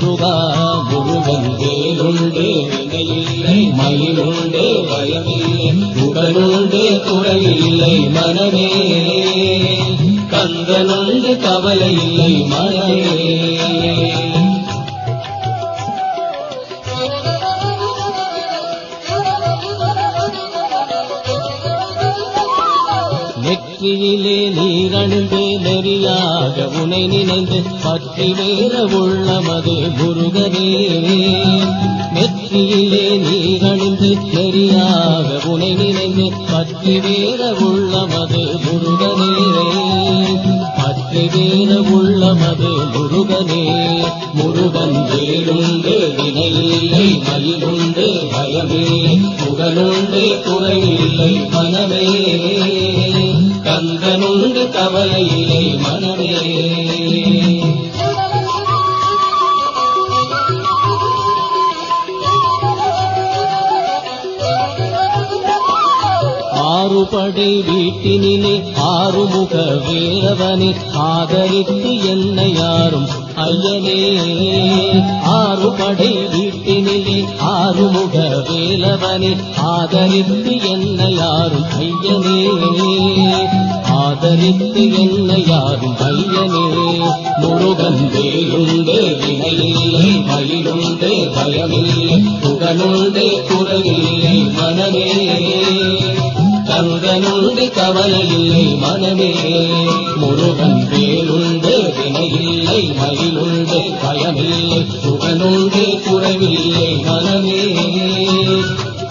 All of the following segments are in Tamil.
முருகா முருகன் வேலுண்டு வினையில்லை மயிலுண்டு பயமில்லை புகழுண்டு குறையில்லை மனமே கந்தனுண்டு கவலை இல்லை மனமே நெற்றியிலே நீரணிந்து நெறியாக உனை நினைந்து பற்றி வேற உள்ளமது முருகனே நெற்றியிலே நீரணிந்து நெறியாக உனை நினைந்து பற்றி வேற உள்ளமது முருகனே பற்றி வேற உள்ளமது முருகனே முருகன் வேலுண்டு வினையில்லை மயிலுண்டு பயமில்லை புகழுண்டு குறையில்லை மனமே கந்தனுண்டு கவலை இல்லை மனமே ஆறுபடை வீட்டினிலே ஆறுமுக வேலவனை ஆதரித்து என்னை யாரும் ஐயனே ஆறுபடை வீட்டினிலே ஆறுமுக வேலவனை ஆதரித்து என்னை யாரும் ஐயனே ஆதரித்து என்னை யாரும் ஐயனே முருகன் வேலுண்டு வினையில்லை மயிலுண்டு பயமில்லை புகழுண்டு குறையில்லை மனமே கந்தனுண்டு கவலை இல்லை மனமே முருகன் வேலுண்டு வினையில்லை மயிலுண்டு பயமில்லை புகழுண்டு குறைவில்லை மனமே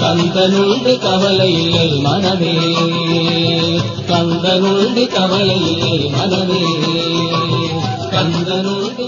கந்தனுண்டு கவலை இல்லை மனமே கந்தனுண்டு கவலை இல்லை மனமே கந்தனுண்டு